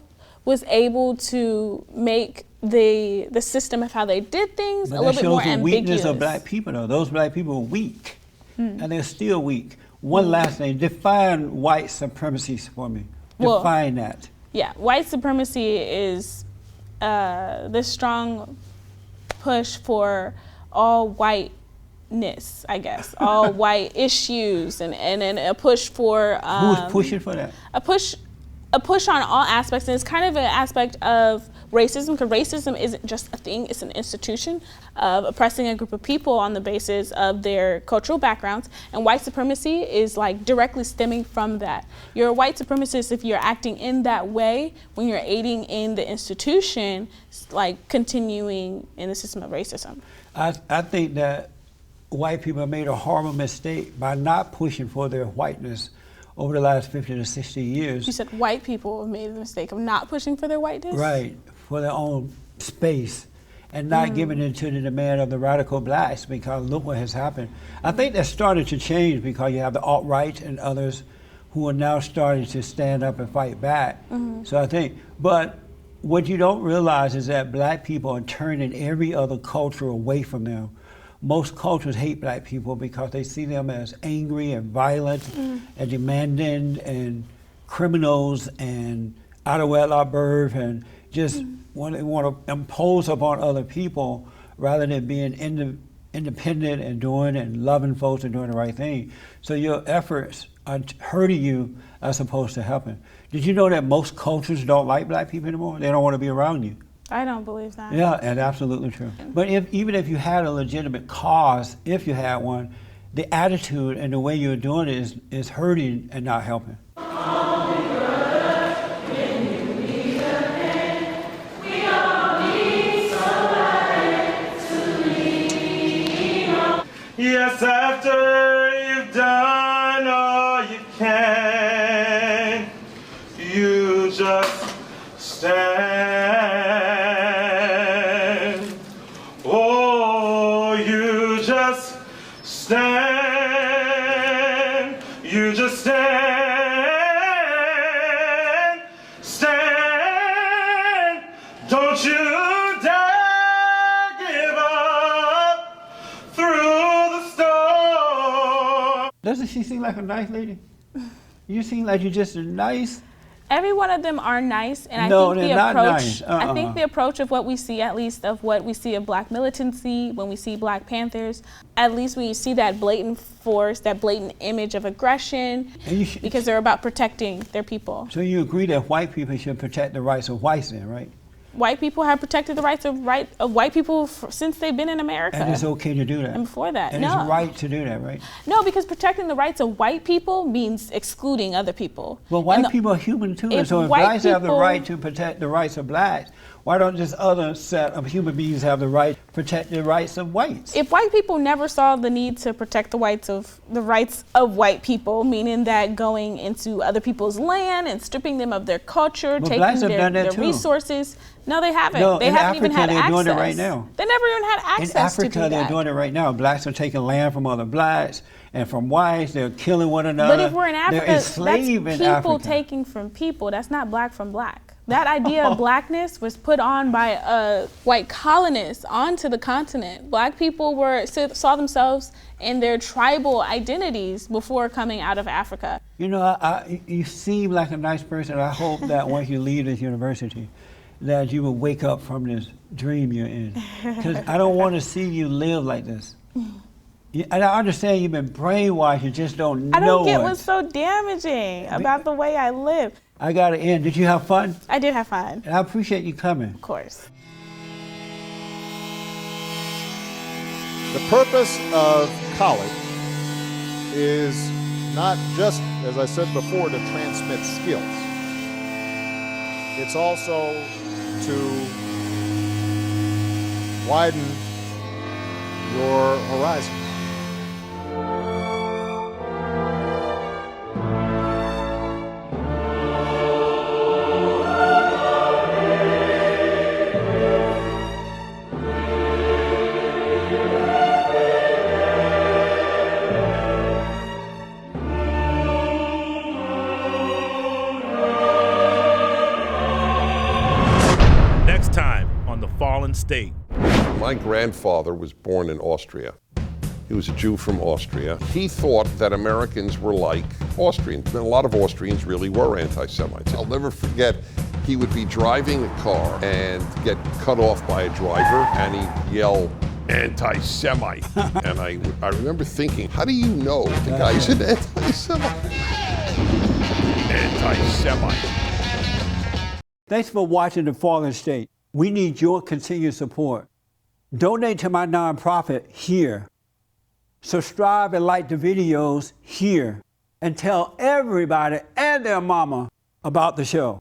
Speaker 5: was able to make the system of how they did things a little bit more ambiguous. That shows the weakness
Speaker 4: of black people, though. Those black people were weak, and they're still weak. One last thing, define white supremacy for me. Define that.
Speaker 5: Yeah, white supremacy is this strong push for all whiteness, I guess, all white issues, and a push for...
Speaker 4: Who's pushing for that?
Speaker 5: A push on all aspects, and it's kind of an aspect of racism, because racism isn't just a thing, it's an institution of oppressing a group of people on the basis of their cultural backgrounds, and white supremacy is like directly stemming from that. You're a white supremacist if you're acting in that way when you're aiding in the institution, like continuing in the system of racism.
Speaker 4: I think that white people have made a horrible mistake by not pushing for their whiteness over the last 50 to 60 years.
Speaker 5: You said white people have made the mistake of not pushing for their whiteness?
Speaker 4: Right, for their own space, and not giving in to the demand of the radical blacks, because look what has happened. I think that's starting to change because you have the alt-right and others who are now starting to stand up and fight back. So I think, but what you don't realize is that black people are turning every other culture away from them. Most cultures hate black people because they see them as angry and violent and demanding and criminals and out of wedlock birth, and just want to impose upon other people rather than being independent and doing and loving folks and doing the right thing. So your efforts are hurting you as opposed to helping. Did you know that most cultures don't like black people anymore? They don't want to be around you.
Speaker 5: I don't believe that.
Speaker 4: Yeah, and absolutely true. But even if you had a legitimate cause, if you had one, the attitude and the way you're doing it is hurting and not helping.
Speaker 9: Yes, after you've done all you can, you just stand. Oh, you just stand. You just stand. Stand. Don't you dare give up through the storm.
Speaker 4: Doesn't she seem like a nice lady? You seem like you're just a nice
Speaker 5: Every one of them are nice, and I
Speaker 4: No,
Speaker 5: think
Speaker 4: they're not nice.
Speaker 5: I think the approach of what we see, at least of what we see of Black militancy, when we see Black Panthers, at least we see that blatant force, that blatant image of aggression, because they're about protecting their people.
Speaker 4: So you agree that white people should protect the rights of whites then, right?
Speaker 5: White people have protected the rights of white people since they've been in America.
Speaker 4: And it's okay to do that.
Speaker 5: And before that,
Speaker 4: and
Speaker 5: no.
Speaker 4: it's right to do that, right?
Speaker 5: No, because protecting the rights of white people means excluding other people.
Speaker 4: Well, white people are human too, and so if blacks have the right to protect the rights of blacks, why don't this other set of human beings have the right to protect the rights of whites?
Speaker 5: If white people never saw the need to protect the rights of white people, meaning that going into other people's land and stripping them of their culture, taking their resources. No, they haven't.
Speaker 4: No,
Speaker 5: they haven't even had access.
Speaker 4: In Africa, they're doing it right now.
Speaker 5: They never even had access to do that.
Speaker 4: In Africa, they're doing it right now. Blacks are taking land from other blacks and from whites. They're killing one another.
Speaker 5: But if we're in Africa,
Speaker 4: that's
Speaker 5: people taking from people. That's not black from black. That idea of blackness was put on by white colonists onto the continent. Black people saw themselves in their tribal identities before coming out of Africa.
Speaker 4: You know, you seem like a nice person. I hope that once you leave this university, that you will wake up from this dream you're in. Because I don't want to see you live like this. And I understand you've been brainwashed, you just don't know
Speaker 5: I don't get what's so damaging about the way I live.
Speaker 4: I got to end. Did you have fun?
Speaker 5: I did have fun.
Speaker 4: And I appreciate you coming.
Speaker 5: Of course.
Speaker 10: The purpose of college is not just, as I said before, to transmit skills. It's also to widen your horizon.
Speaker 11: Next time on The Fallen State.
Speaker 12: My grandfather was born in Austria. He was a Jew from Austria. He thought that Americans were like Austrians. And a lot of Austrians really were anti-Semites. I'll never forget, he would be driving a car and get cut off by a driver, and he'd yell, "Anti-Semite." And I remember thinking, how do you know the guy's an anti-Semite? Anti-Semite.
Speaker 4: Thanks for watching The Fallen State. We need your continued support. Donate to my nonprofit here. Subscribe and like the videos here. And tell everybody and their mama about the show.